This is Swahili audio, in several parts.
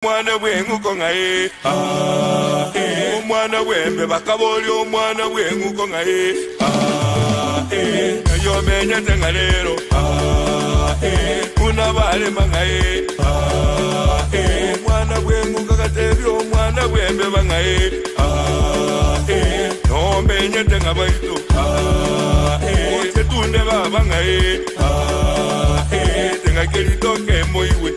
Mwana wengu kongae Mwana wembe bakaboli omwana wengu kongae Yo menya tengalero Kuna bale mangae Mwana wengu kakatebyo mwana wembe bangae No menya tengabaito Oche tunde babangae Tenga kelitoke moiwe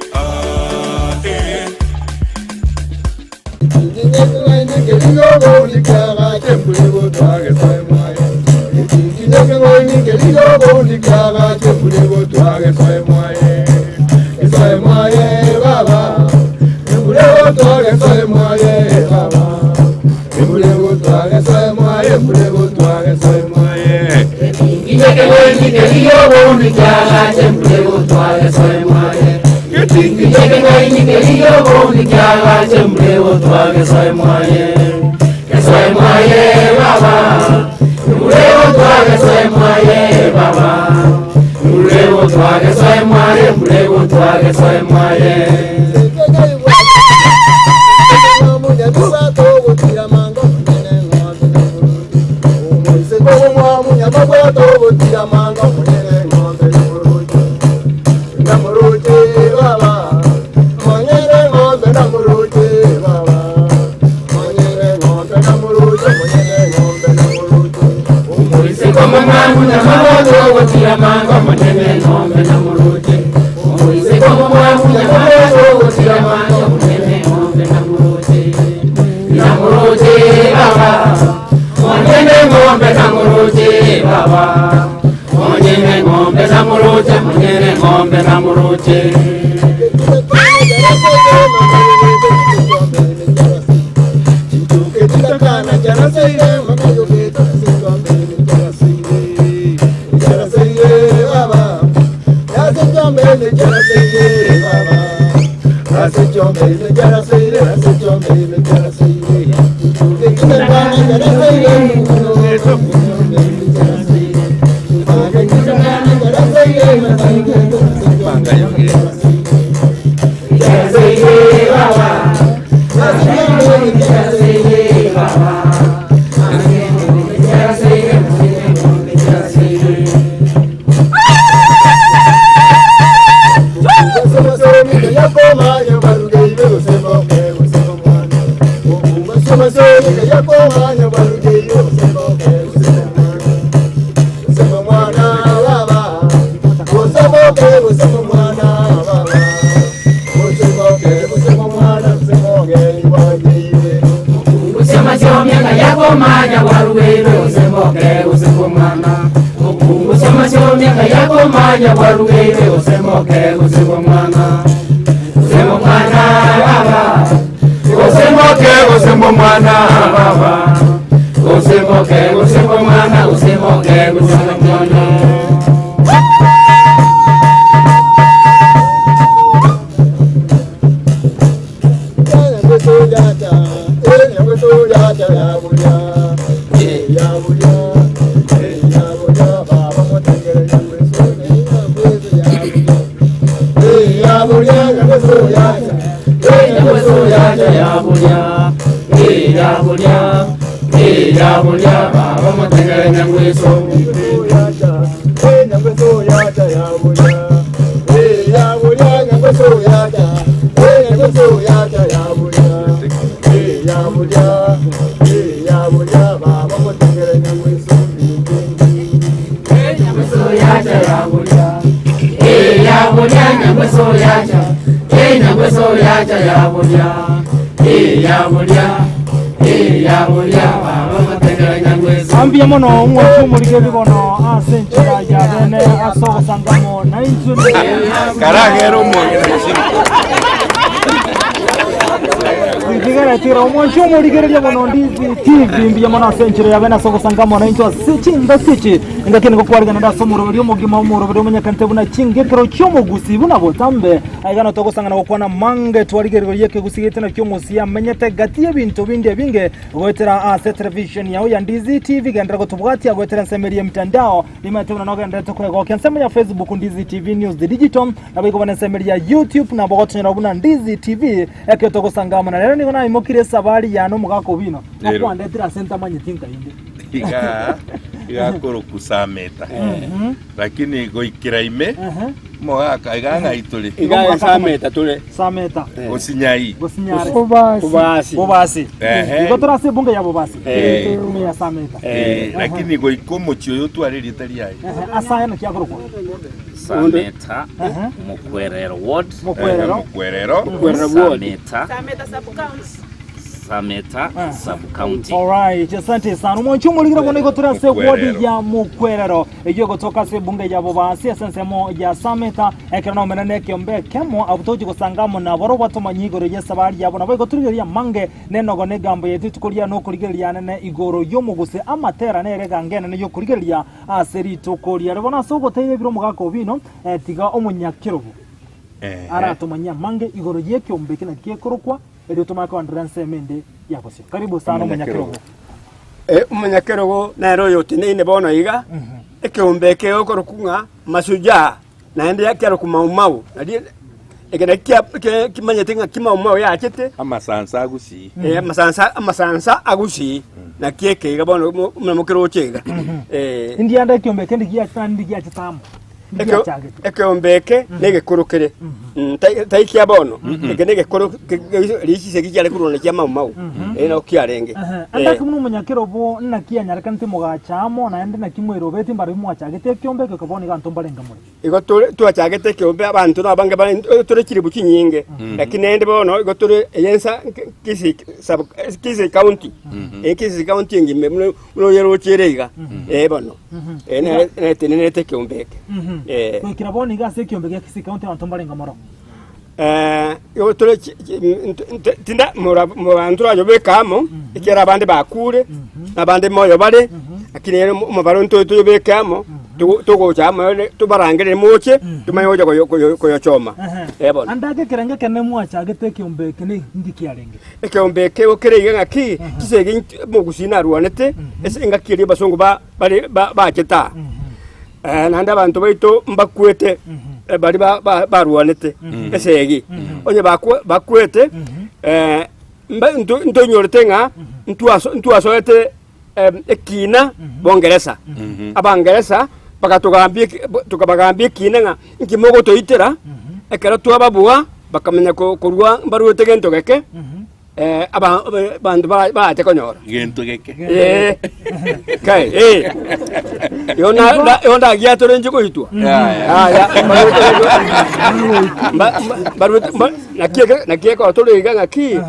Ambia mono mwafu mulike bibono asenchira jabene asogo sangamo na inzu Karagero mwe Ndigara tira mwafu mulike bibono Ndizi TV mbia mono asenchira jabene asogo sangamo na inzu sichinda sichi ngakene ko kwarigana da somoro byo mugima umuro byo munyakante buna Chingigekero Omogusii buna botambe aigana to gusangana gukwana mange twarigerero yeke gusigete na Omogusii amenyete gati y'ibintu bindi binge gwetera television yawo ya Ndizi TV gendera go tubwati agwetera nsemerie mtandao limatuna no gendera to kwego kensema ya Facebook Ndizi TV News the Digital nabiko bana nsemeria ya YouTube na bogotonyera buna Ndizi TV eke to gusangama na rero ni gona imokire sabari ya no mugako bino akwandetira center manyitinga indi iga koro kusameta lakini goikira ime moaka iganga ituli iga sameta tule sameta osinyai bobasi igotora se bunga ya bobasi ime ya sameta lakini goikomo chyo twariri tari ai asaya na kya koroko sameta mukwerero ward mukwerero sameta sub county. All right, asante sana. Mwanchumu ligira kono ikotura se ward ya mukwerero. Ejo gotoka se bunge ya bobasi asensemo ya sameta ekana menane kyombe kemo abutoji gusangamo na boro batomanyigo ya sabari ya bona bagoturira ya mange neno gone gambo yetu tukuria no kurigeria nene igoro Omogusii Amatera ne rega ngene ne yo kurigeria aseri tukuria rebona so goteye biro mugako bino tiga omunyakirobo aratomanya mange igoro yekyombe kina kiekorokwa Edo tumako andranse mende yakosio. Karibu sana Omunyakirogo. Omunyakirogo na royo tinene bono iga. Ekyombe okorokunga masuja na ende yakero kumaumau. Nadi ekena kimanyetinga kimaumau yakete amasansa Gusii. Amasansa Gusii na kieke iga bono mukiro chega. Indi anda kyombe kendi giatandi giatamo. Ekyombe nege kurukire. Taikia bono nege koro rishi se kijale kurone kya mau eno kyarenge anda kumunu Omunyakirogo nakia nyarakanti mugachamo na ende nakimwero beti mbari mwachagete kyombe ko boni ganto mbarenga muri igo tuachagete kyombe abantu nabange bali tore kiri bukinyinge lakini ende bono igo tore yensa Kisii county Kisii county ngime muno yero cherega bono ene tenete kyombe ko kiraboni gase kyombe ya Kisii county ganto mbarenga muri yo tole tinda morantura yo bekamo ikera bande bakure nabande moyo bale akine mo baronto to yo bekamo tugo chama tubarangire moche tumayoja ko choma ebona andage kerenge kene mwachagete kyombe kene ndikiarenge ekyombe ke okere ngaki kisege Omogusii na ruanete esinga kiri basongo ba cheta nanda bantu baito mbakwete bari baruanete esegi onye bakwete ntonyorete nga ntuasoete ekina bongereza abangereza tukabagambie kina nga nkimogo toitera ekera twababua bakamenya kurwa baruete gento geke bantu baate konyora gento geke kai yona giatore njiko itwa nakie ko tole iga ngaki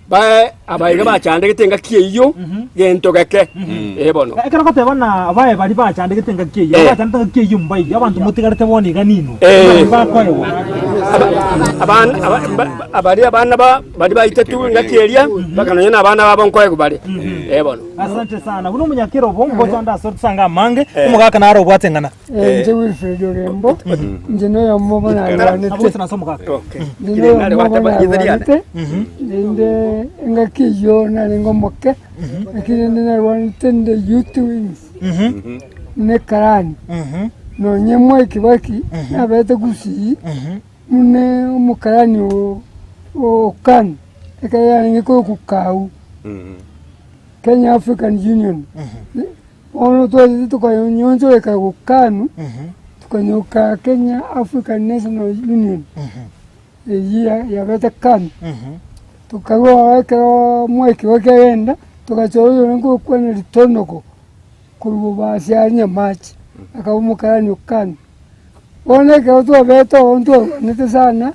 ba abaiga bachande gitenga kiyo gento geke bono ekara kote bana abaye bari bachande gitenga kiyo bachande kiyo mbai abantu mutigarete boni ganino bakwayo abana bari bayitetu ngakeria bakananya nabana babonkwaye kubali bono asante sana buno Omunyakirogo mbozo anda sorti sanga mange umugaka na aro bwatengana nje Wilfredo Rembo nje no yamubona abanete abo sana somugaka nde ngakiyo na ngomoke lakini nina wanitende YouTube ne karani no nyemwe kibaki abete Gusii mune umukarani o kan ekaya ngiko kukau Kenya African Union ono to nyonjo eka kukanu tukanyoka Kenya African National Union ya bete kan tukagwa ekero mweki wakenda tukachoro ngo kwene ritonoko kurubasi anya match akabumukarani ukani one ke to beto onto nete sana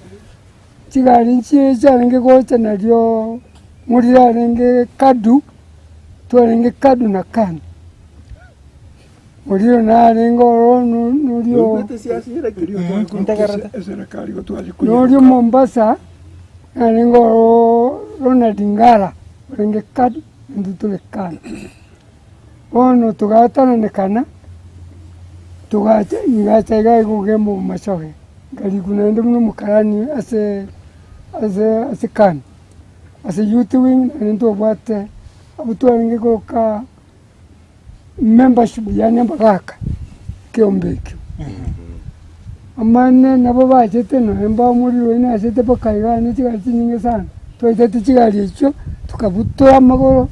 chigari nchi change gocha naryo murira nenge kadu to nenge kadu na kan muriro na nengo nuryo nuryo Mombasa nengo Ronald Ngara nenge kadu ndutule kan ono tugatana nekana tugacha ingachaiga kugemo machoge ngali kunaenda muno mukarani ase kan ase youth wing nendo bwate abutwaringe koka membership yani mbagaka kiombeki amane nabo bachete no emba muri wena asete bakaigana chigachi nyinge sana toitete chigari icho tukabutora amagoro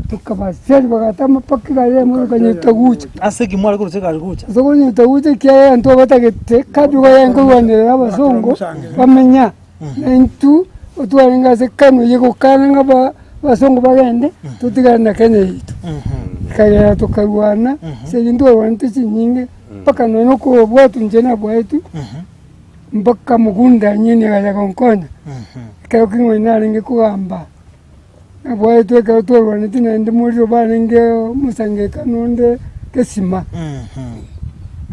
tukabaseri bagatama pakigare muri kanyita gucha ase kimwari kuri chigari gucha soko nyita gucha kya nto batagete kabyuga yango wanera abasongo bamenya nentu otwaringa se kanu yego kana ba basongo bagende tutigana kenya yitu kaya tukarwana segindo wantu chinyinge paka nono ko bwatu njena bwatu mpaka mugunda nyine ya konkonya kayo kingo inaringe kuamba bwatu ka twarwana tinende muri baringe musange kanonde kesima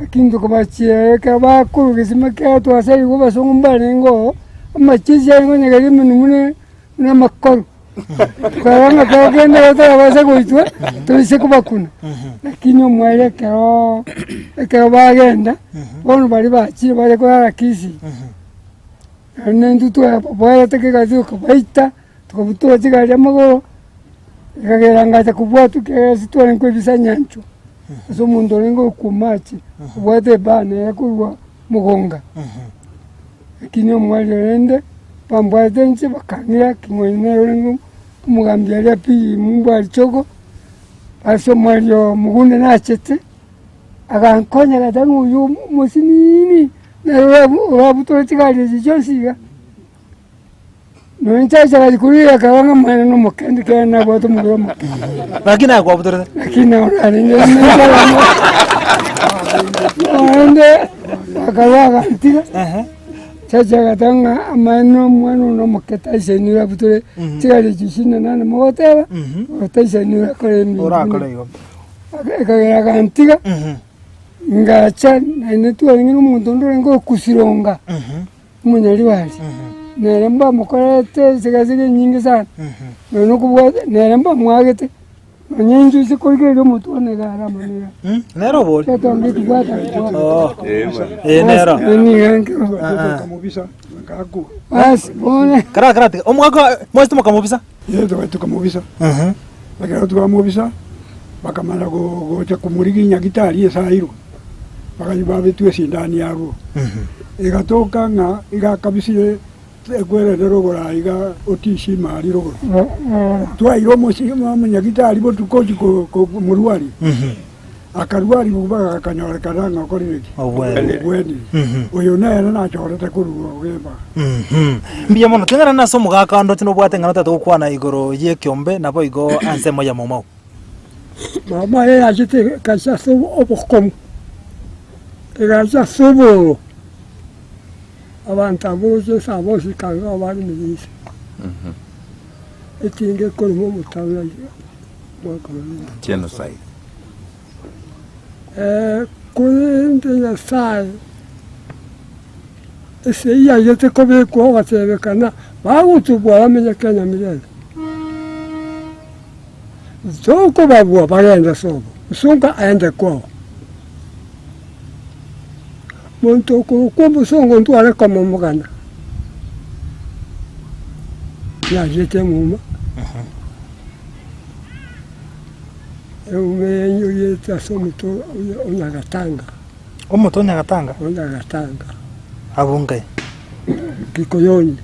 akindo ko bachie ka ba ku kesima ka to asai go basongo mbarengo amachizi yango nyagari munumune na makoro karanga kagenda otabasa kuitwa tulise kubakuna lakini omwele kero bagenda bono bali bachire bali kwa Kisii nendu twa bwala tekekazi kubaita tukabutura chigali amagoro ikagera ta kubwatu ke sitwale nkwebisa nyancho so mundo lengo kumachi bwate bana yakurwa mugonga lakini omwele rende pambwate nche bakangira kingoine lengo mugambia ya pi mumba choko aso mario mugunde na chete agankonya gatangu yu musinini na rabuto chigari jichosiga no nchacha gajikuria kawanga mwana no mukende kana bwato mugomo lakini akwa butora lakini orani ne ande akawaga ntira chacha gatanga amano mwana no muketa isenira butore chigari jishina nana mogoteba otaisenira kore mi orakora yo ekagera gantiga ngacha nane tuaringe n'umuntu ndorengo kusironga munyari wali neremba mukorete zigazige nyingi sana no kubwa neremba mwagete nyingi zikorigero mutone gara manira nero bol tatonge tubata nero ni yanke Kamubisa ngaku bas bone kara omwaka mwasto makamubisa yedo tukamubisa bagera tukamubisa bakamara gocha kumuriginya gitari esairo bakanyuba betu esindani yabo igatoka nga igakabisire ekwerero gora iga otishi mari rogo twairo moshima munyagitari botukoji ko muruari akarwari bubaga kanyora karanga koriki obweni oyo naera nachorete kuruga ogeba mbiya mono tengara naso mugaka ndo tino bwate ngana tatu kwana igoro ye kyombe nabo igo ansemo ya momao mama ye ajite kasha so obokom egaja sobo abantu aboje saboshi kanga abari mibisi etinge kolmo mutawla genocide kuende ya sai ese ya yete kobe ko watebe kana bagutu bwa menya Kenya milele zoko babwa bagenda sobo usunga aende kwao muntu ko musongo ntwale kama mugana ya yete muma umenyo yete asomuto onyagatanga omuto onyagatanga abungai kikoyoni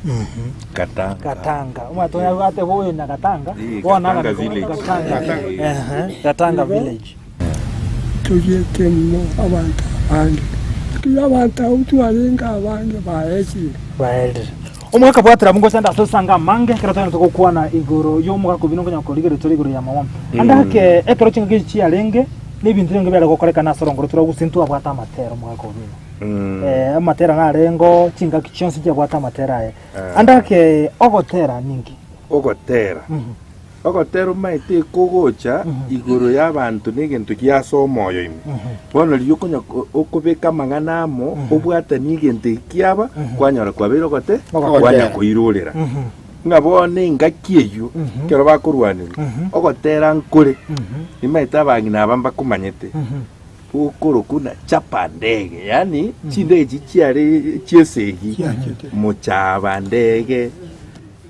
Katanga umatonya bwate hoye na Katanga wana Katanga village tujete mo abantu andi abantu utwalenga abantu baechi omwaka bwatira mungo sanda so sanga mange kratana to kuana igoro yo mwaka kubino konya koligero toligero ya mawam andake ekero chinga gichi alenge n'ibintu ngo byara gukoreka nasorongoro turagusintu abwata Amatera mwaka kubino Amatera ngarengo chinga kichonsi cya bwata Amatera andake ogotera ningi ogotera maite kogocha igoro y'abantu n'egintu kiasomoyo ime bono riyo konya okubeka manganamo obwata n'egintu kiaba kwanyora kwabiro gote kwanya kuirorera ngabone ngakieyo kero bakurwanira ogotera nkore imaita abangina abamba kumanyete ukuru kuna chapa ndege, yani chindeji chiare chiesegi muchaba ndege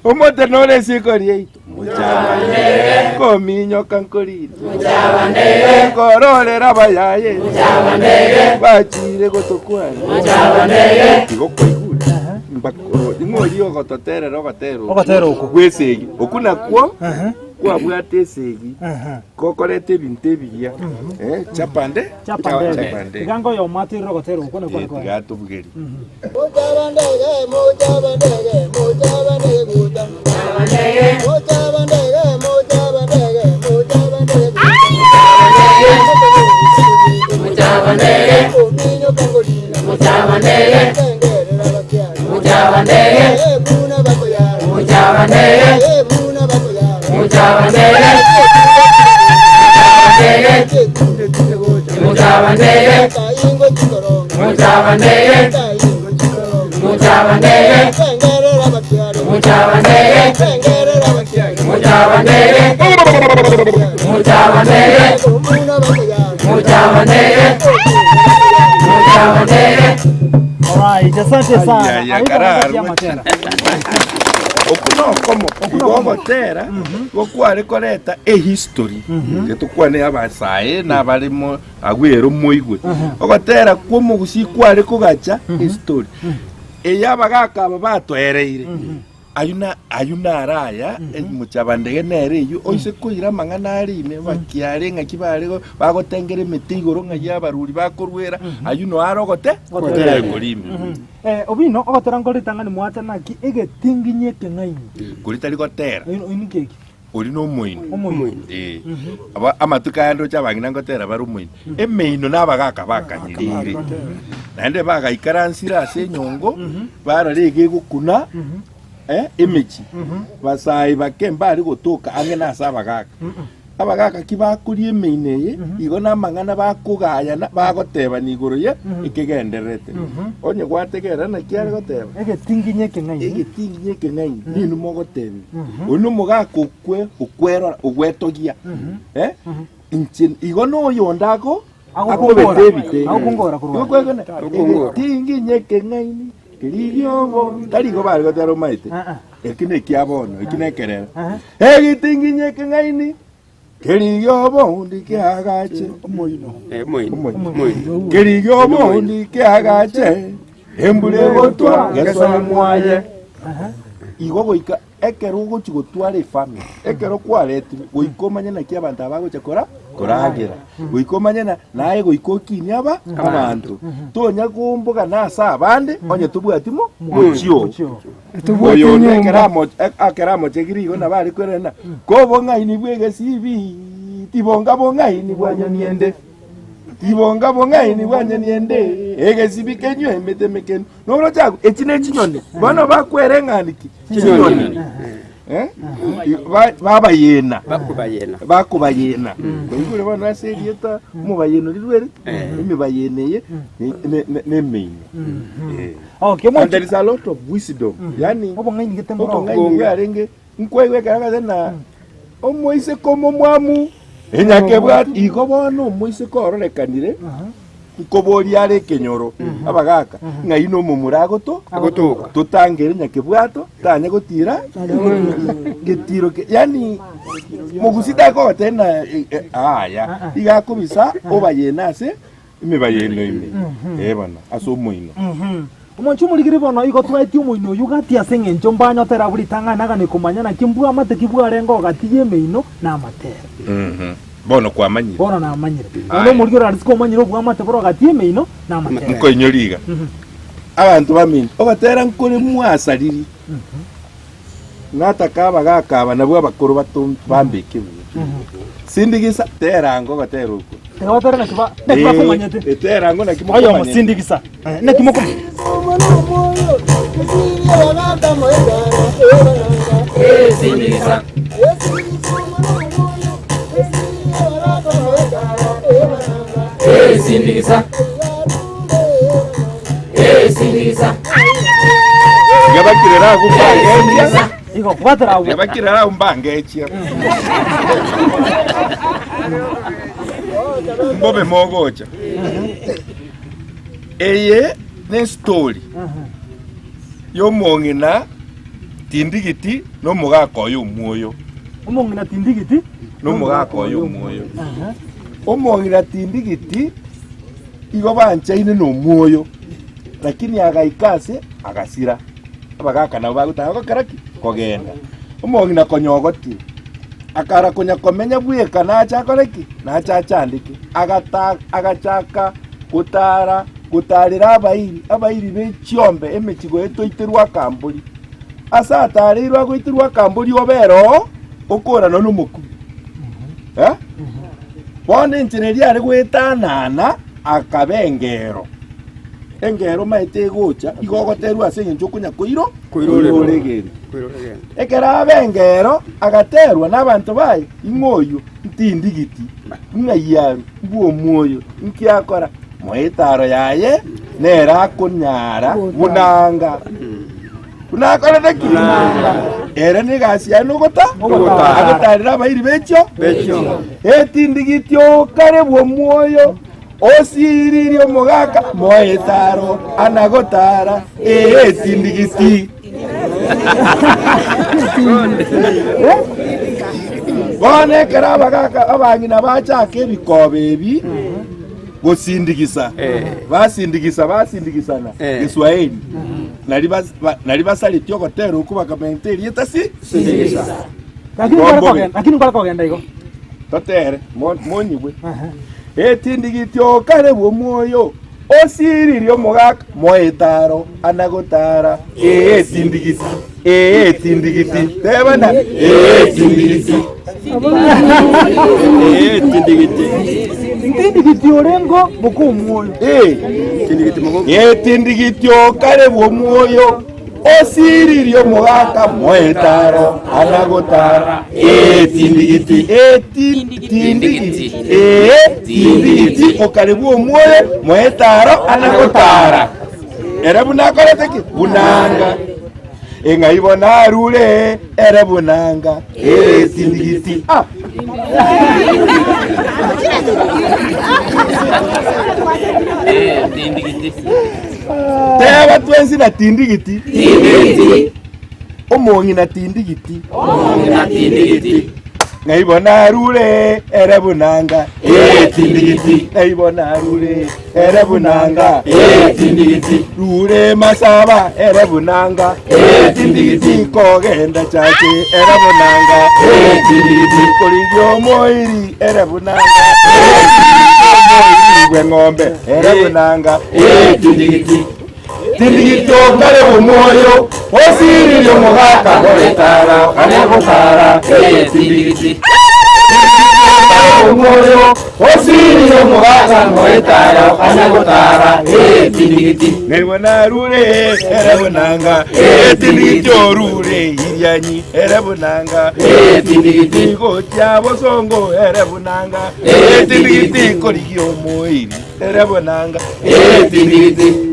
omote nore sikori eitu muchaba ndege kominyo kankorito muchaba ndege kororera bayaye muchaba ndege bachire gotokwana muchaba ndege igokoigura mbakoro ingori ogototera ogotero gwesegi okuna kwo kwa bwate segi kokorete binte biya chapande gango yo matiro rogotero uko ne kwa gato bugeri Alright, asante sana. Amatera. Okuno como Amatera gokware koreta history que tukwane abasae na barimo agwero moigwe ogotera kwa Omogusii kware kugacha history eyabagaka batwereire ayuna araya muchabandege nereyo oise kuira mangana arime bakiare ngaki barego bagotengere mitigo ngaya baruri bakorwera ayuno arogote gotera korime obino ogotera ngorita ngani mwata naki egetinginye kengaini kurita ligotera ini keki uri no moino aba amatukando chabangina ngotera baru moino emeino nabagaka bakanyirire nande bagaikaransira ase nyongo bararege gukuna image basai bakemba ari gotoka angena asabagaka abagaka kibakuri emineye igona mangana bakugayana bagoteba nigoro ye ikigenderete onye gwategera na kiare goteba egetinginye kengaini ninu mogotebi onu mugakukwe ukwera ugwetogia inchin igono yondako akobetebite akungora kurwa egetinginye kengaini Kiribyo tarigo bari gotero maite ekine kiabono ekine kerera egitinginye kengaini kiribyo bondi kiagache moino kiribyo bondi kiagache embule gotwa gesona mwaye igo goika ekero gochigotware family ekero kwareti goikomanya na kiabanta bagocha koragira goikomanya nae goikokinya abantu tonya kumbuga nasa abande onye tubwatimo muchio tubwatimo akeramo chegirigo na bari kwerena kobonga ini bwege sibi tibonga bonga ini bwanya niende tibonga bonga ini bwanya niende ege sibi kenyo emete mekeno noro chago ekine chinyone bano bakwerengandiki chinyone bakubayena kuyigure bano aserieta mubayeno rirwere imibayeneye nemenye and there is a lot of wisdom yani obongaini getembo obongaini yarenge nkwewe kanga na omoise komo mwamu enyakebwa igobono omoise kororekanire nkobori are kenyoro abagaka ngaino mumuragoto tutangere nyakebwato tanya gotira getiro yani Omogusii dako tena aya igakubisa obayenase imibayeno ime bana aso moino omonchu murigire bono igotwaiti omoino yugati asenge nchombanyo tera buri tangana gane kumanyana kimbua amate kibua rengo gatiye meino na Amatera bono kwa manyire bono na manyire ono murigiro arisiko manyiro bwa amate boro gatiye meino na Amatera mko inyoriga abantu baminyi obatera nkore mwasariri nataka bagakaba nabwo abakuru bato bambike sindigisa terango gatero uko tewatera na kiba kumanyete terango na kimoko ayo sindigisa na kimoko sindigisa sindigisa sindigisa yabakirera gupanga igo kwatera uko yabakirera umbange echi Mbobe mogocha. Eye ne story. Yomongina tindigiti no mugako y'umwoyo. Omongina tindigiti No mugako y'umwoyo. Omongina tindigiti igo banchaine no mwoyo. Lakini agaikase agasira. Abagaka nabo bagutaga karaki kogenda. Omongina konyogoti. Akara kunya komenya bweka nacha koreki nacha chandiki agachaka gutarira abairi bechiombe emechigo etoiterwa kamburi asa atarirwa goitirwa kamburi obero okora no numuku bonde engineer ari gwetanana akabengero engero maite gocha igogoterwa ase encho kunya koiro regeri ekera abengero agaterwa n'abantu bayi ingoyo ntindigiti ngayaru buo moyo nkiakora moitaro yaye nera kunyara bunanga kunakora dekiranga era ni gasia nugota agatarira abairi becho etindigiti okare buo moyo osiririo mogaka moitaro anagotara etindigiti bone kera bagaka abangina bachaka ebikobe ebi gosindigisa basindigisana Kiswahili nari basaliti ogotera okuba kamenteri etasi sindigisa lakini kwa kogenda igo totere monyibwe etindigitio kare bwo mwoyo osiririo mogaka moitaro anagotara etindigiti tebana etindigiti tindigiti orengo buku mwoyo etindigiti okare bwo mwoyo osiririo mogaka moitaro anagotara etindigiti okare bwo mwoyo moitaro anagotara era bunakorete ki bunanga engaibona rule era bunanga etindigiti teba twensi na tindigiti omongi na tindigiti ngaibona rule era bunanga etindigiti ngaibona rule era bunanga etindigiti rule masaba era bunanga etindigiti kogenda chache era bunanga etindigiti koligyo moiri era bunanga etindigiti ng'ombe era bunanga etindigiti tindigiti okare bumoyo osiririo mogaka goetara anegotara etindigiti bumoyo osiririo mogaka goetara anegotara etindigiti nebona rure era bunanga etindigiti orure iryanyi era bunanga etindigiti gocha bosongo era bunanga etindigiti korigio moiri era bunanga etindigiti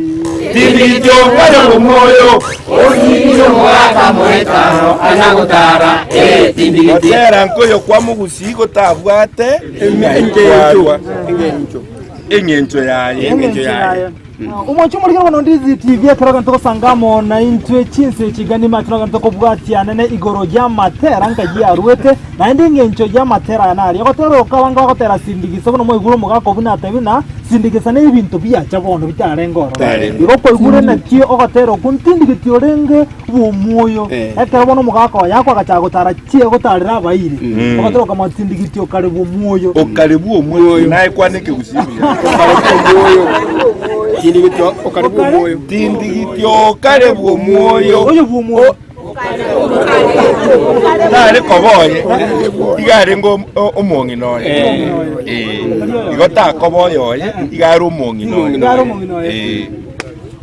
tindigiti okare bumoyo osiririo mogaka goetara anegotara etindigiti era nkoyo kwa Omogusii gotabwate engencho yaye umwacho muri gano Ndizi TV akaraga ntoko sangamo na intwe chinse chigani makiraga ntoko bwati anene igoro ya Amatera ngaji arwete na ndi ngencho ya Amatera yanari agotero kabanga agotera sindigiso no mwiguru mugako bunate bina sindigisa ne ibintu byacha bondo bitarengoro igo ko igure na kio agotero kuntindigiti orenge bumuyo ekero bono mugako yako agachagotara chie gotarira abairi agotero kama tindigiti okaribu muyo naye kwanike gusibira tindigiti okare bwo moyo tindigiti okare bwo moyo oyo bumuyo tare koboye igare ngo omongi noye igota koboye igare omongi noye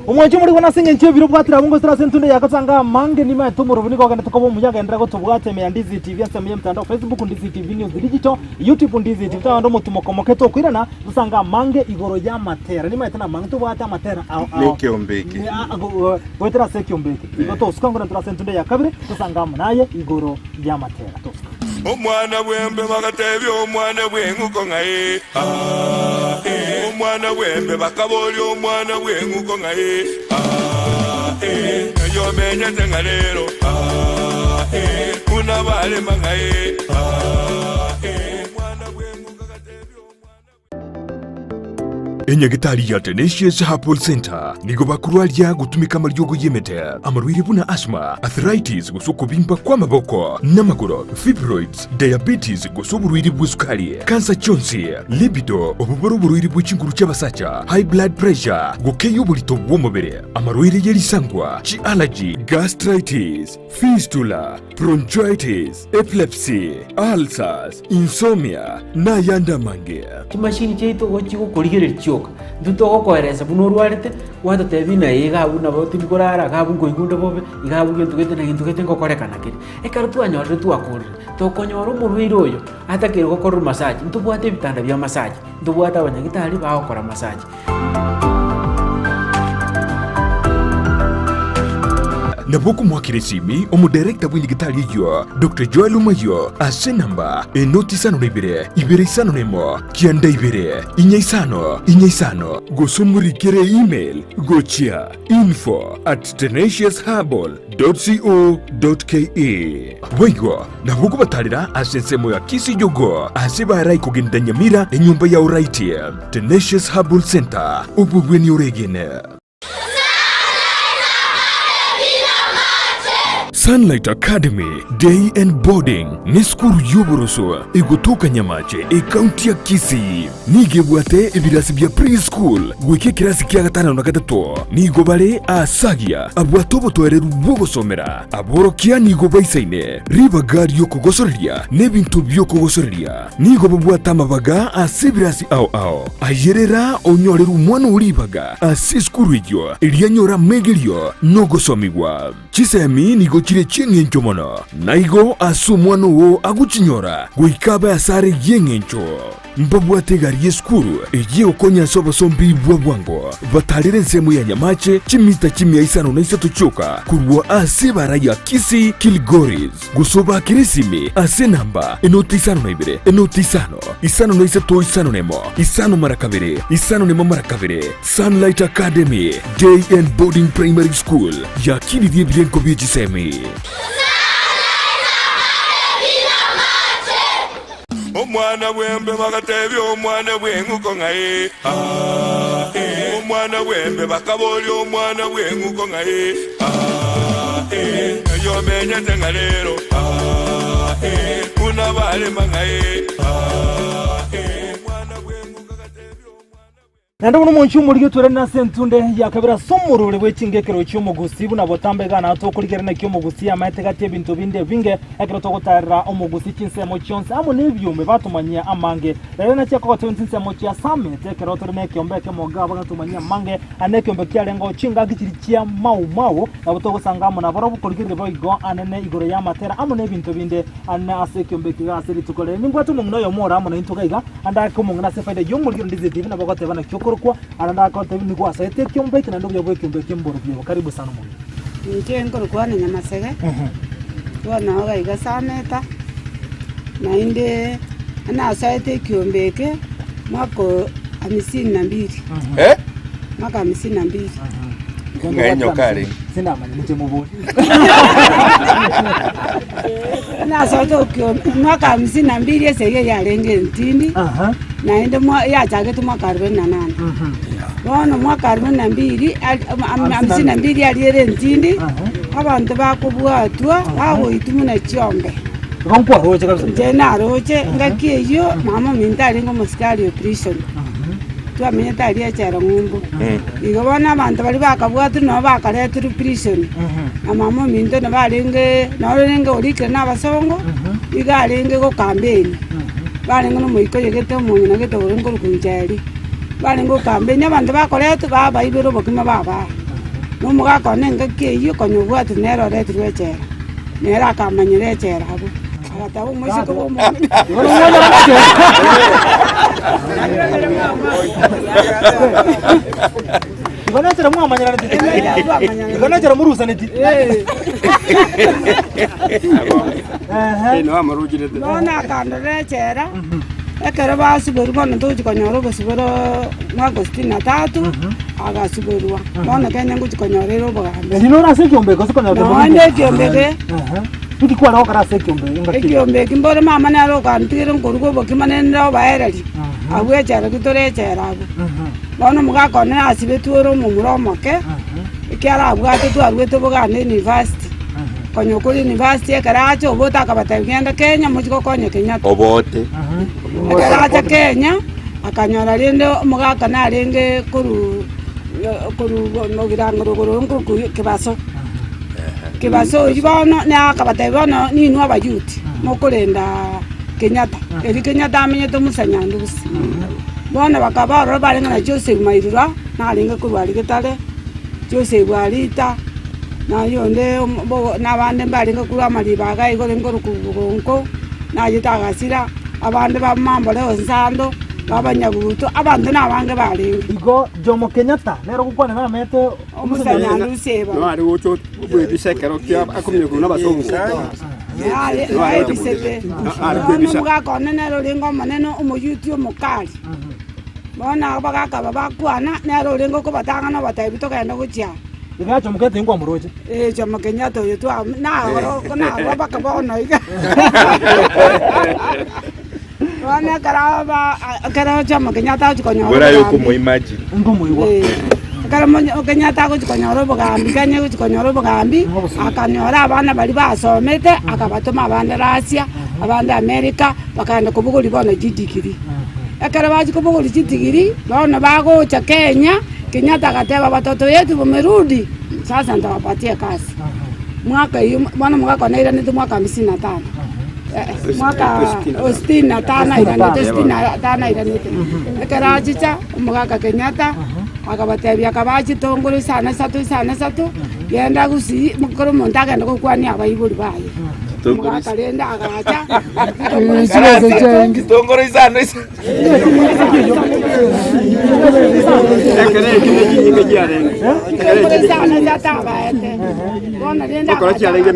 Umwanchu muri bona sinye nche biro bwatira bungo stra sentunde yakatanga mange ni ma tumuro buni kwa kanatuka bo muyaga ndra ko tubwate me Ndizi TV asemye mtandao Facebook Ndizi TV News Digital YouTube Ndizi TV tando mutumokomoketo kwirana dusanga mange igoro ya Amatera ni ma tana mange tubwate Amatera Leke ombeki bwetera seki ombeki igoto uskangura ndra sentunde yakabire dusanga naye igoro ya Amatera toska omwana bwembe bagatebya omwana bwenguko ngaye omwana bwembe bakaboli omwana bwenguko ngaye yo menya tengalero kuna bale mangaye omwana bwenguko gatebya enyagitari ya Tenacious Herbal Center nigo bakurwalia gutumika maryogo yemete amarwire buna asthma, arthritis gusukubimba kwa maboko n'amaguru, fibroids, diabetes gusuburwire bw'isukari, cancer chonsi, libido obuboro burwire bw'ikinguru cy'abasacha, high blood pressure gukeyo bulito bw'umubiri, amarwire yerisangwa, chi allergy, gastritis, fistula, bronchitis, epilepsy, ulcers, insomnia na yanda mange. Kimashini cheito gochiko kurigere choka nduto koereza bunurwarite wata tebina yiga buna boti bikorara gabu ngoigundo bobe igabu gentu gete na gintu gete ngokorekana kiri ekaro twanyorre twakurire tokonyora umurwire oyo atakire gukora massage ntubwate bitanda bya massage ntubwata abanyagitari bakora massage. Naboku mwakiresimi omudirekta w'indigitali yo Dr. Joel Umayo ase namba enoti sano ibere isano nemo kianda ibere inya isano gosomurikere email gochia info@tenaciousherbal.co.ke Waigo naboku batalira ase nsemo ya Kisii yogo ase barai kugenda Nyamira enyumba ya uraiti Tenacious Herbal Center ubugweni oregene. Sunlight Academy Day and Boarding ni skuru y'uburuso egotoka Nyamache county ya Kisii nigebwate ebirasi bya preschool gwike kirasi kya gatano na gatatu nigo bare asagia abwato twerera bwogosomera aborokia nigo baisaine ribagari yo kugosoreria nebintu byo kugosoreria nigo bwata mabaga asibirasi ao ayerera onyorera umwana uribaga asiskuru yo irianyora megelio no gosomigwa chisemi nigo chengencho mono naigo asumwano wo aguchinyora guikaba asare yengencho mbabwate gari skuru eje okonya sobo sombi bwango batalire nsemu ya Nyamache chimita chimia isano na isato choka kurwa asibara ya Kisii Kilgoris gusoba kirisimi ase namba enoti isano na ibere enoti isano na isato isano nemo isano marakabere Sunlight Academy Day and Boarding Primary School ya kini die bilenko bijisemi. omwana bwembe bagatebya omwana bwenguko ngaye omwana bwembe bakaboli omwana bwenguko ngaye yo menya tengalero kuna bale mangaye Nanda uno mwanchu muri ture na sentunde yakabira somurure we Chingigekero cy'Omogusii buna botambe gana to kurigera na cy'Omogusii amateka te bintu binde vinge ekero to gutara Omogusii kinsemo cyonse amo nebyume batumanya amange rero na cyako to nsemo cya same tekero to ne kyombe ke moga batumanya amange anekyombe kyalengo chinga gikiri kya mau abo to gusanga mo naboro bukurigere boigo anene igoro ya Amatera amo ne bintu binde anna asekyombe kiga aseri tukole ningwatu mungno yo mora amo na intukaiga anda ko mungna se faida yo muri Ndizi TV na bogote bana kwa ananda kwa tabi nikuwa saite kyombe kina ndo byo kyombe kyemboro byo karibu sana mu nje ngoro kwa na Nyamasege wana oga igasameta na inde ana saite kyombe ke mako 52 maka 52 ngenyo kale sina mani mje mubo na saite kyombe maka 52 ese ya renge ntindi na inde ya chage tu mwaka 48 wana mwaka 42 52 aliyere ntindi abantu bakubwatwa aho itumuna cyombe ngonkwa roje kabisa jena roje ngakiyo mama mintari ngo musikali operation twamenye tari ya cyara ngumbu igobona abantu bari bakabwatwa no bakareta operation mama minto na barenge urike n'abasongo igarenge go campaign barenga no muiko yegete umuntu nagete urengo rukunjeri barengo campaign abantu bakoreta baba ibero bakima baba nomugakone ngaki eyo konyobwati nero retirwe echera nera akamanyire echera abo agatabu mwishiko bomuntu Igonetera mwamanyana tete. Igonetera murusa neti. No amarugire. Nona kandore echera ekero basuberwa ntoji konyoro basubero mwaka 63 agasuberwa nona kenya nguchikonyorero bogambe Ni nora se kiombe ko sekona. nonde kiombe Tukikwara okara se kiombe ngaki. kiombe kimbore mama naro kantire ngorugo bokimanendo baereri abwe echera kitore echera abo nona mugakone asibeturo mumuromoke ikyara abwate twarwete bogane university konyokuri university ekaracho obota akabatagenda Kenya muchiko konye Kenyatta obote ekaracha Kenya akanyora rinde mugaka narenge kuru nogirangoro kibaso ibano na akabatagana ninu abayuti mokurenda Kenyatta eri Kenyatta amenye to musanyandusi bona bakabaro barenga na Joseph Mairura naringa kurwari gitare Joseph Walita na yonde n'abandi baringa kuri maribaga igore ngoro kugonko nagitagasira abandi bamambole onsando babanyabuto abantu nabange baringa Igo Jomo Kenyatta nero gukwana na mete umusanyandu seba No ari wocho bwebishekero kya akomye kuna basongo. Ai bisete mugakone nero ringo maneno umuyuti omukali bona bagaka bakwana nero ringo ko batangana batayibito kenda guchya Igacho mukete ngwa muroje. Jomo Kenyatta yetu na bakabona iga wana kara Jomo Kenyatta chikonyoro bora yoko mo imagine Ngomo iwa. kara Kenyatta chikonyoro bogambi kanye chikonyoro bogambi akanyora abana bali basomete akabatuma abandi Russia abandi America bakanda kubuguri bona gidigiri ekara baji kubuguri gidigiri bona bagocha Kenya Kenyatta akateba watoto yetu wamerudi sasa nitawapatia kazi mwaka hiyo bwana mwaka naira ni mwaka 55 mwaka 65 ila ni 65 ila ni ekarachicha mwaka Kenyatta akabatebya kabachi tongoro sana satu yenda Gusii mukoro montaga ndo kwani abayiburi baye mwaka lenda agacha kitongoro isano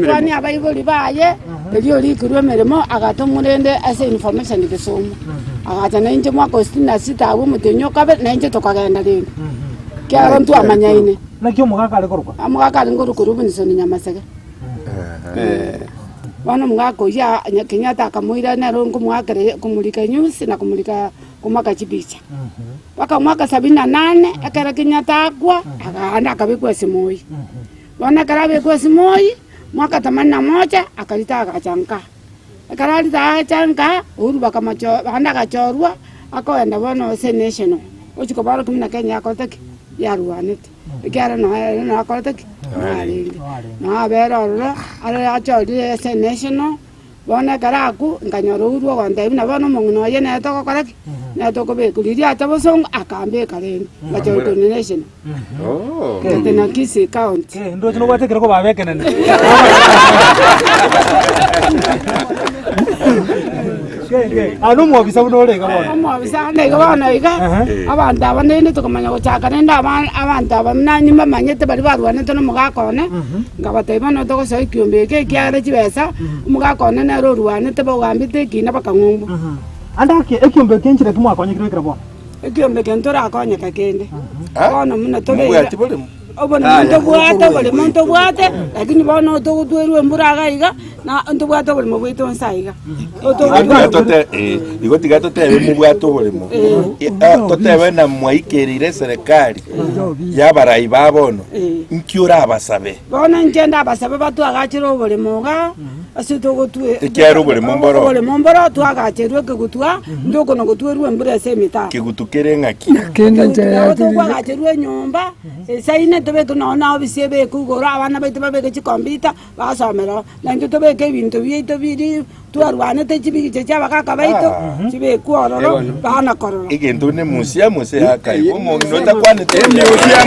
kwani abayiburi baye elio likurwe meremo agatomurende ase information gisomo agacha nanje mwaka 66 abo mutenyo kabe nanje tokagenda rero kyaro ntu amanyaine Nakyo mugaka ari korwa. amugaka ari ngoro kurubunisoni nyamasege bana mugako ya Kenyatta akamuira nero ngumwakere kumulika news na kumulika kumaka chibicha waka mwaka 78 akara Kenyatta akwa akaanda akabekwa Simoi bana karabekwa Simoi mwaka 81 akalita akachanka akaralita akachanka uru bakamacho anda akachorwa akoenda bono se national uchiko baro kumina Kenya akoteki yaruanete ikara no akoteki na beroro ara achori se national bona karaku nganyoro urwo gonde bina bono mungno ye na to koreki na to ko be kuliri atabosong akambe karen ngachoro national tena Kisii county Ndo chino watekera ko babeke nene. Anu mo bisa bunore ka bona. Mo bisa ne ka bona iga abantu abanene to kamanya guchaka nenda abantu abananyi mamanyete bari barwane to no mugakone ngabateba no to ko sai kyombeke kyara chibesa mugakone na rorwane te bagambite kina bakangumbu Andake ekyombe kenchire kimwa akonyekire kira bona. ekyombe kentora akonye kakende bona muna to Mungu atibole obona muntu bwate bole muntu bwate lakini bona to gutwerwe mburaga iga na muntu bwate bole mubwito nsaiga igo tiga totebe mubwato burimo totebe na mwaikirire serikali yabarai babono nkiura abasabe bona ngenda abasabe batu agachiro bole moga asito gutwe Tikiaro bole momboro bole momboro tu agachirwe kugutwa ndoko no gutwerwe mbura semita kigutukere ngaki kende nje tu agachirwe nyumba saine tobe kunaona obisebe kugora abana baitu babeke chikomputa basomero nanjo tobe ke bintu bito biri twarwanete chibigi chabakaka baito chibekuororo bana kororo igento ne musia haka ibo monota kwanete musia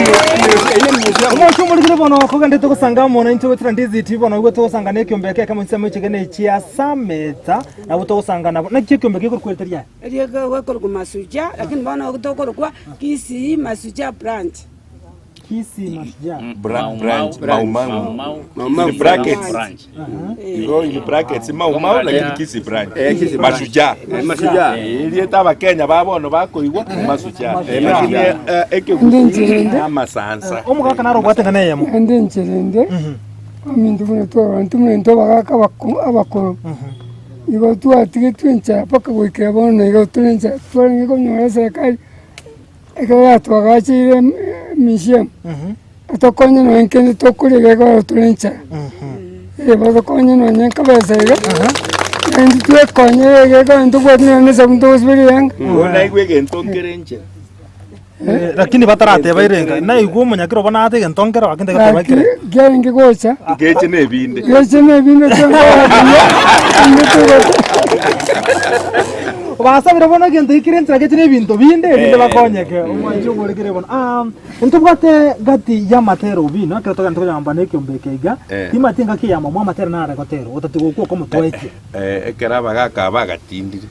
omochumurigire bono kogandete gusanga mona into wetra Ndizi TV bono gwe tosanga ne kyombeke kama nsemo chigene chia Asameta na gutosanga na kyombeke kurkweteria eriega wekorwa masuja lakini bana gutokorwa Kisii masuja branch Kisii masuja branch mau brackets igo in brackets mau lakini Kisii branch masuja ili taba Kenya babono bakoigwa masuja lakini eke Gusii amasansa omugaka naro bwate kana yemo ndencherende amindu bune to abantu mwento bagaka abakoro igo tuatige twencha paka gwikira bono igo twencha twange konyora serikali ego yatwagachire museum atokonye no enkende tokurigega twencha ebo tokonye no nyenka besaiga ndi twekonye gega ndo bwatne ne sabunto osbiri yang ona igwege ntonkerenche lakini batarate bairenga na igwo munyakiro bona ate gentongera bakinde gatebakire genge gocha geche ne binde basabira bona gende ikirenza geche ne bintu binde bakonyeke umwanjo gorikire bona ntubwate gati ya Amatera ubino akatoka ntoka yamba ne kyombekega timatinga kiyama mu Amatera na rakotero utatugo ko mutweke ekera bagaka bagatindire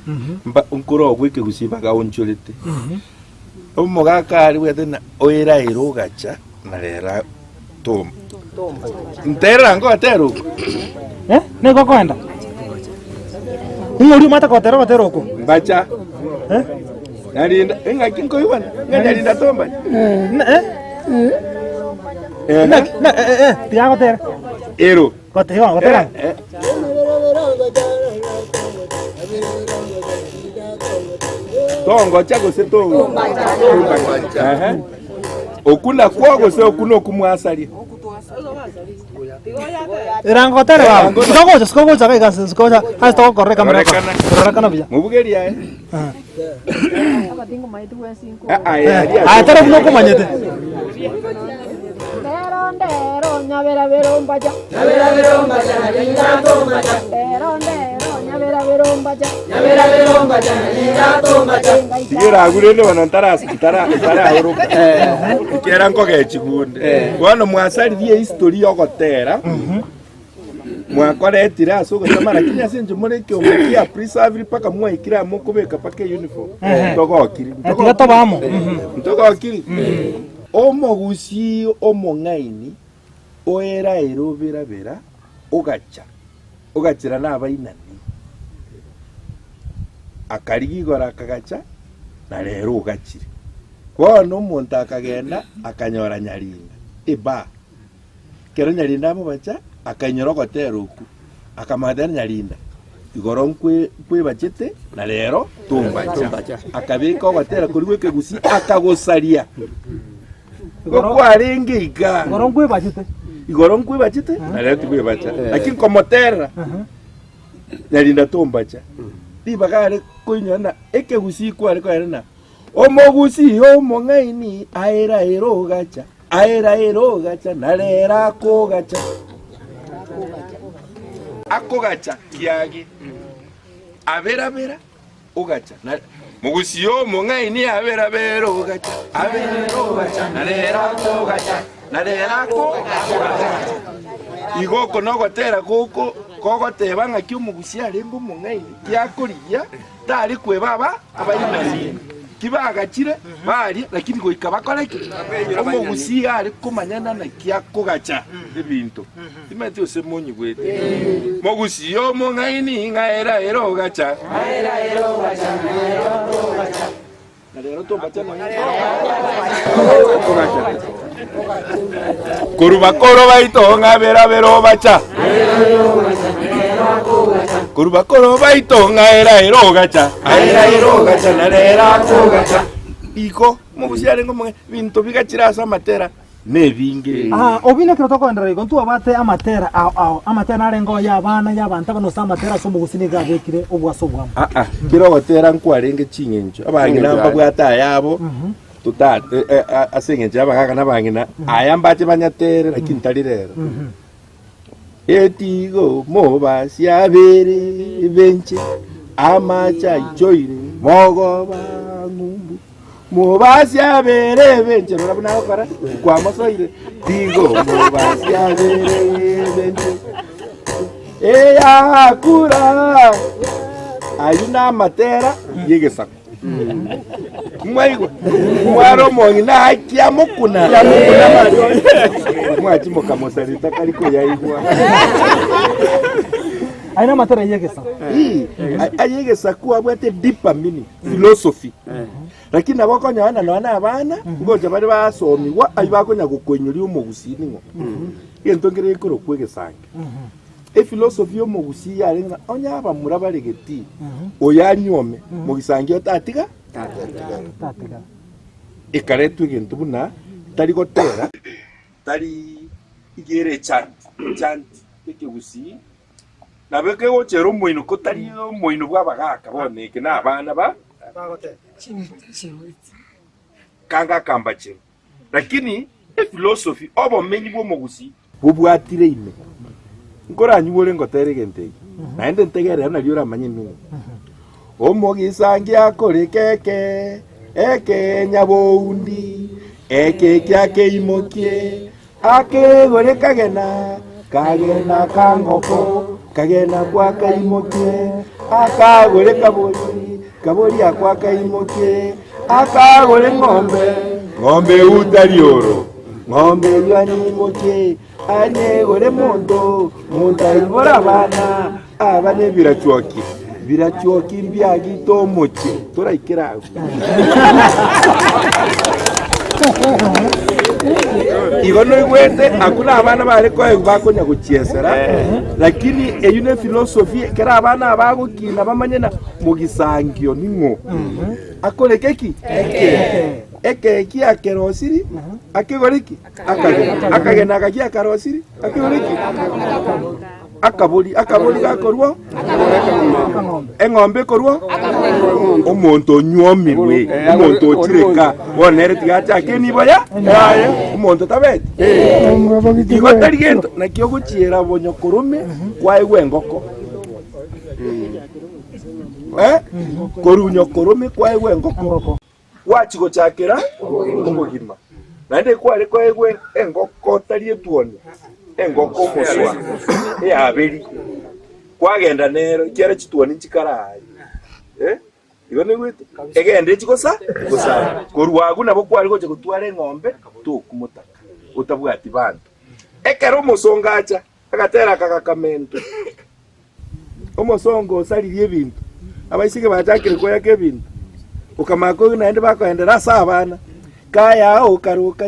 mba unkuro gwike Gusii baga onchorete omogaka ari wetena oira irugacha na rera tom ntera ngo atero nego kwenda Ngori mata kotero ko bacha narinda engakinko iwana narinda tomba tiago kotero ero kotero tongo chako se tongo okuna kwago se okuna okumwasali Irangotera babo. Sikogocha kaiga sikogocha hasta corre kamera. Corre bia. Mubugeria Abatingo maitu wa 5. Tara no kumanyete. Ndero nyavera verombaja. Nyavera linda maja. Ndero nyavera verombaja. Nyavera maja. Tigira agurene wanantara oro. Kera ngoge chigunde. Wano mwasali die history yogotera. Mwakoretira asoko samara kinya senje mureke omukia preserve paka mwikira mukubeka paka uniform. Togokiri. Togokiri. Omogusii omongaini oera erobera ugachira nabainani akarigigora akagacha na rero ugachire bono omuntu akagenda akanyora nyarinda eba kero nyarinda abo bacha akanyora goteruku akamadana nyarinda igoronkwe bachete na rero tumbacha akabika gotera kuriweke Gusii akagosaria Gokwarengiga. Igoronkwe bachite. Naleti kwe bacha. Lakini komotera. Nalinda tombacha. Tibagare kunyana eke Gusii kwa ariko yarena. Omogusii omongaini aera erogacha. Aera erogacha nalera kogacha. Akogacha kiagi. Avera ogacha. Omogusii omongaini avera ogacha. Averogacha, nalera kogacha. Igoko nogotera goko kogoteba ngaki Omogusii arembo mongaini kiakoria tari kwe baba abayimani kibagachire bari lakini goika bakoreki Omogusii ari kumanyana na kiakogacha ebintu timati osemonyi gwete Omogusii omongaini ngaera erogacha nalero tombacha Kurubakoro baito ngabera bacha Kurubakoro baito ngaera erogacha nalera kogacha iko Omogusii arengo bintu bigachira Amatera nebinge obine kero tokondera iko ntu abate Amatera Amatera arengo yabana yabanta bano Amatera so Omogusii nigabekire obwaso bwamo kiro gotera nkwarenge chingencho abangina mbabwata yabo tutat asengenje abagaka nabangina ayambache banyatere lakini tali rero etigo mobasi abere benche amacha ichoire mogoba ngumbu mobasi abere benche rona okara kwa masoire tigo mobasi abere benche eya kura ayuna Amatera yegesako mwaigo mwaro mongina akiamo kuna mwachimo kamosarita kaliko yaigwa aina Amatera yegesa ayegesa kuwa bwate deeper meaning philosophy lakini nabakonya wana abana ngoja bari basomiwa ayibakonya gukwenyuri Omogusii ningo yentongere ikoro kwegesange philosophy Omogusii yarenga onya abamura baregeti oyanyome mugisange otatiga ikaretwe gintu buna tari gotera tari igere chat Gusii nabeke ochero moino ko tari moino bwabagaka boneke na abana ba bagotera kanga kambache lakini philosophy obomenyi bw'Omogusii bubwatire ime nkora nyugore ngotere gente naende ntegere na liora manyimi Omogusii akore keke eke nyaboundi eke kyake imokie ake gore kagena kangoko kagena kwa kaimokie akagore kabori akwa kaimokie akagore ng'ombe utarioro ng'ombe yani imokie ane gore mondo ayibora abana birachuoki mbyagito moche turaikira igono igwete akuna abana bareko bakonya guchiesera lakini eyune philosophy kera abana abagukina bamanyena mugisangio ningo akore keki eke akerosiri akigoriki akagena akagia karosiri akigoriki akabori gakorwa eng'ombe korwa omonto nyuomirwe omonto ochireka bonere tigacha keniboya omonto tabeti igotari gento nakio guchiera bonyokorume kwaigwa engoko korunyokorume kwaigwa engoko wachigochakera omogima nande kware kwaigwe engoko tari etuoni engoko muswa aberi kwagenda nero kyara chituoni chikarayi ibone gwite egende chikosa korwagu nabo kwari goche gutwara ng'ombe tukumutaka utabwati bantu ekero umusongacha agatera kakakamento umusongo saririe bintu abaisige bachakire koya kebintu ukamako naende bakoendera sabana kaya ukaruka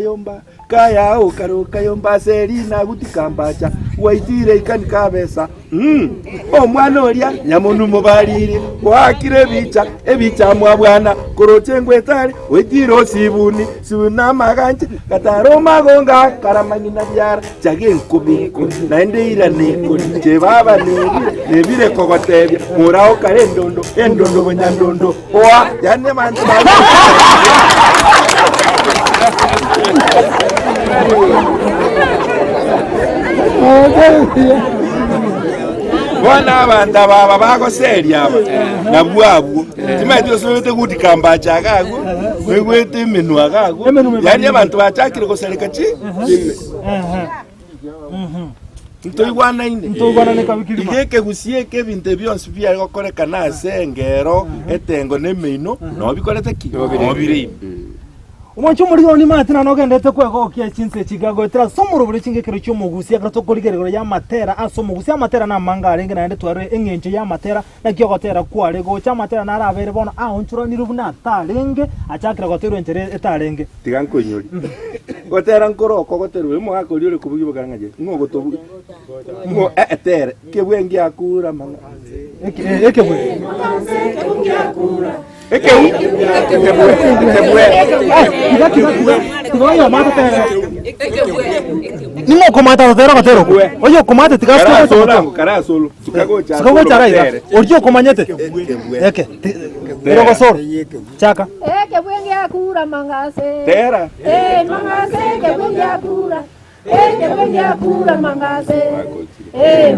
yomba serina gutikambacha waitire ikani kabesa omwana oria nyamonu mubarire wakire ebicha mwabwana koroche ngwetari waitire osibuni sibuna maganje kataro magonga karamanyina byara chage nkubiko naende ira neko je baba nebire kokotebya murao kare endondo bonyandondo oa yane mantu Bwana abantu baba bagoseria aba nabwabwo timaityo sote kuti kambacha akago kwegwete menu akago yani abantu bachakire gosereka chi ntoigwana ne kabikirima igeke Gusii ke binte byonse bya gokoreka na sengero etengo ne meino no bikorete ki no biri Umwancho muri oni matina no gendete kwego kya chinse chigago tira somuro buri Chingigekero cy'Omogusii akatokorigerero ya Amatera Omogusii Amatera na manga arenge na ende tware engenje ya Amatera na kyo gotera kware go cha Amatera na arabere bona onchura ni rubuna atarenge achakira gotero enjere etarenge tiganko nyori gotera nkoroko goterwe mo akori ore kubugi bugangaje ngo gotobu ngo etere kebwengi akura manga ekebwe Ningo komata tero oyo komata tigasto solo karasolo tukagocha ojo komanyete pero gosoro chaka que buen ya cura mangase tera mangase que buen ya cura Kebuya kura mangase.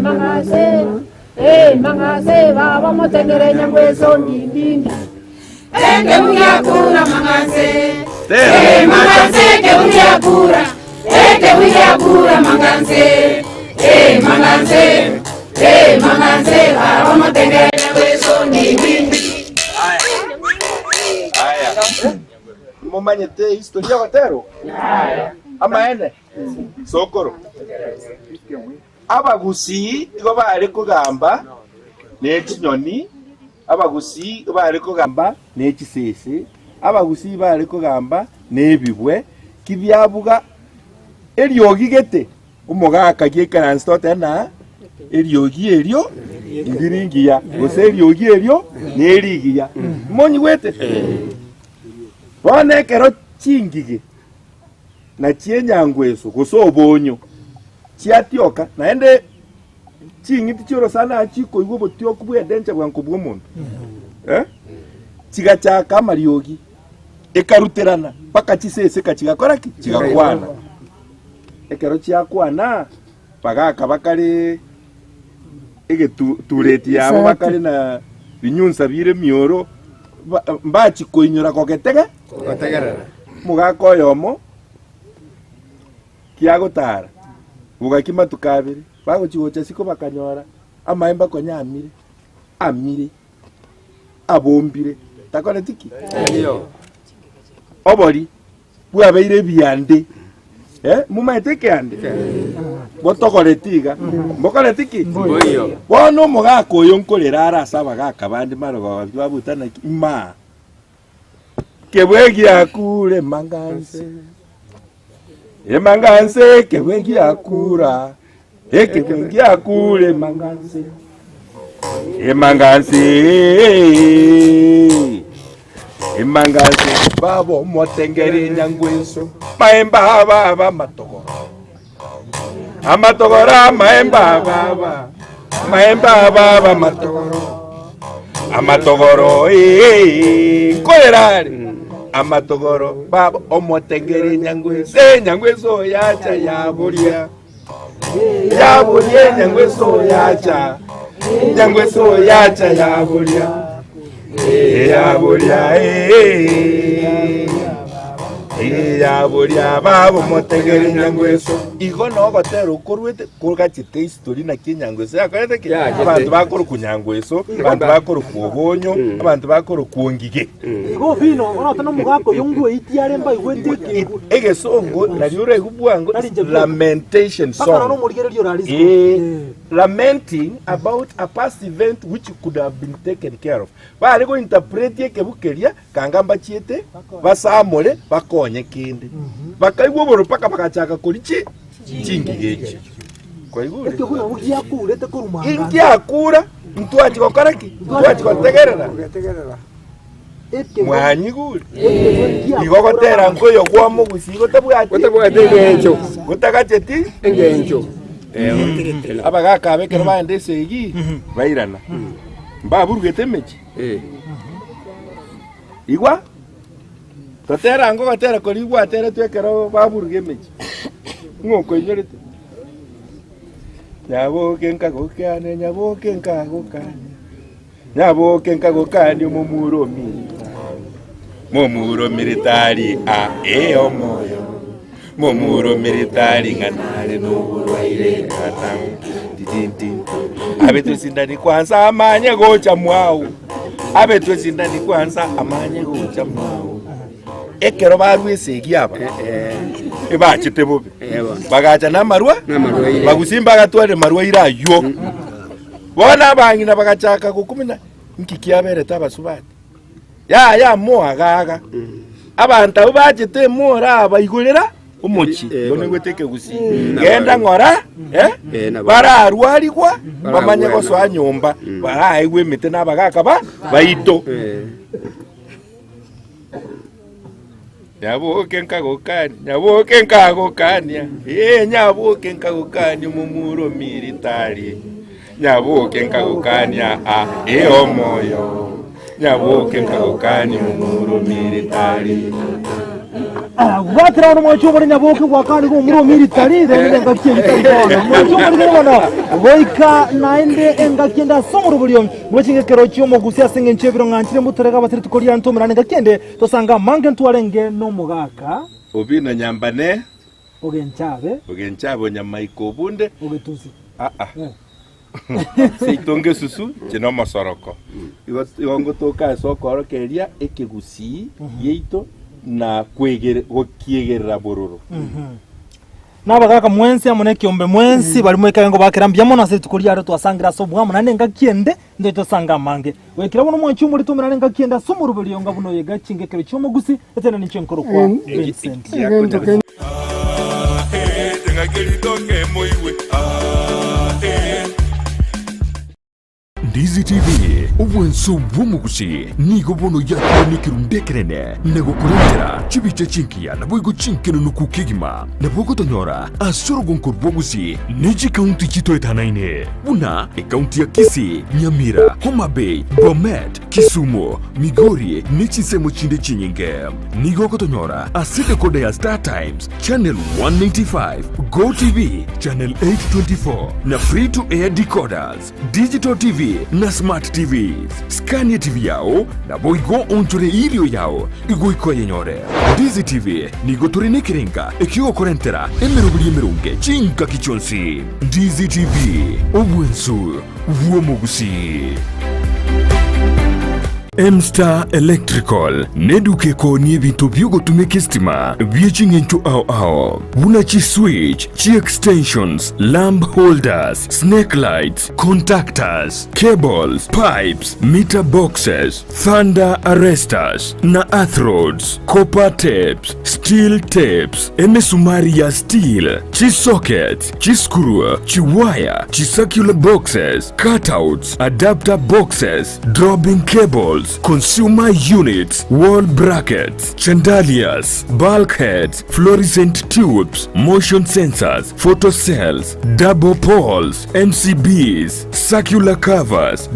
Mangase. Mangase baba motengere nyangweso ndindi. Kebuya kura mangase. Mangase kebuya kura. Kebuya kura mangase. Mangase. Mangase baba motengere nyangweso ndindi. Mumanyete historia watero. Amaene. Sokoro. Abagusii igo bari kugamba n'ekinyoni, abagusii bari kugamba n'ekisese, abagusii bari kugamba n'ebibwe kibyabuga eryogi gete umugaka gikaranstote na eryogi eryo ndiringiya gose eryogi eryo n'erigiya monyi wete bone kero chingige na chienyangueso gosobonyo chiatioka naende chingiti chiro sana achiko igwo botioku bwedenche bwanko bw'omuntu chigachaka amariogi ekaruterana paka chisese kachigakora ki chigakwana ekero chiakwana pagaka bakare tureti yabo bakare na binyunsa bire mioro mbachi koinyora kogetega mugako yomo kiagotara bugakima tukabiri bagochigocha siko bakanyora amaemba konyamire amire abombire takone tiki ndio obori bwabeire biande mumaite kyande botogoretiga mbokore tiki boyo bono mugako yonkorera arasaba gakabandi marogo babutana ma kebwegi akure manganse manganse kebwegi akura kebwegi akure manganse manganse manganse babo motengeri nyangweso maemba baba matogoro amatogora maemba baba matogoro amatogoro kolerari amatogoro baba omotengeri nyangweso yacha yaburia nyangweso yacha yaburia yaburia babo motegeri nyangweso igo no gotera ukorwete kurgachite history na kinyangweso yakorete ki abantu bakuru kunyangweso abantu bakuru kubonyo abantu bakuru kuongige igo bino ona no mugako yongwe itiare mba igwete egesongo nari ure gubwango lamentation song no murigere ryo ralizo lamenting about a past event which could have been taken care of bari go interpret kebukeria kangamba chiete basamole bakonye kinde bakaigwo boro paka bakachaka kurichi chingigeki kwa hivyo eke kuna ugia kurete kurumanga ingi akura mtu achikokora ki mtu achikotegerera mwanyiguri igogotera nkoyo kwa Omogusii gotabwate ngenjo gotagacheti ngenjo abagaka bekero baendese igi bairana mbaburugete mechi igwa totera ngo gatera kori igwa tere twekero baburuge mechi ngoko inyorete nyaboke nkagokane nyaboke nkagokane momuro militari omoyo momuro militari nganare n'uburwaire katamu tinti abetu sindani kwanza amanye gocha mwao abetu sindani kwanza amanye gocha mwao ekero barwesegi aba ebachite bobe bagacha na marwa bagusimba gatware marwa irayo bona bangina bagachaka gukumina nkikiabere tabasubati ya moagaga abantu bachite mora abaigurira umuchi none gweteke Gusii genda ngora bararwarigwa bamanye goswa nyumba baraigwe mite nabagaka baito nyaboke nkagokania nyaboke nkagokania mumuro militari nyaboke nkagokania omoyo nyaboke nkagokania mumuro militari Watira ono mwacho muri nyaboke wakani ko muri military then ngakiye bitari mwacho muri ngono boika naende engakienda somuru bulyo Chingigekero Omogusii asinge nchebiro ngantire mutorega batiri tukoriya ntomera ngakende tosanga mange ntwarenge no mugaka obina nyambane ogenchabe nyamaiko bunde ogetusi Seitonge susu chino masoroko iwango toka soko keria ekegusii yeito na kiegerera bororo nabagaka mwensi amone kiombe mwensi bali mweka ngo bakirambya mona se tukuria ro twasangira so bwa mona nenga kiende ndo tosanga mange wekira bono mwanchu muri tumira nenga kienda somuru buriyo ngabuno yega Chingigekero Omogusii etena ni chenkoro kwa Vincent Ndizi TV obwenso bw'Omogusii nigo bono yakonikirundekerene negokurendera chibiche chinkia nabwigo chinkeno nukukigima nabwogotonyora asorogonkor bw'Ogusii neji kaunti chitoetanaine buna ekaunti ya Kisii, Nyamira, Homa Bay, Bomet, Kisumu, Migori nechisemo chinde chinyinge nigo gotonyora aside kode ya Star Times Channel 195, Go TV Channel 824 na free to air decoders, Digital TV na Smart TVs. Scania TV yao na boigo onchore ilio yao igoiko yenyore. Ndizi TV nigo turine kirenga ekigo korentera emerunge chinka kichonsi. Ndizi TV obwensu bw'Omogusii. M-Star Electrical neduke koni ebintu byogotumeka estima byechingencho ao bunachi switch chi extensions lamp holders snake lights contactors cables pipes meter boxes thunder arresters na earth rods copper tapes steel tapes emesumari ya steel chi sockets chi screw chi wire chi circular boxes cutouts adapter boxes dropping cables consumer units, wall brackets, chandeliers, bulkheads, fluorescent tubes, motion sensors, photo cells, double poles, MCBs, circular covers,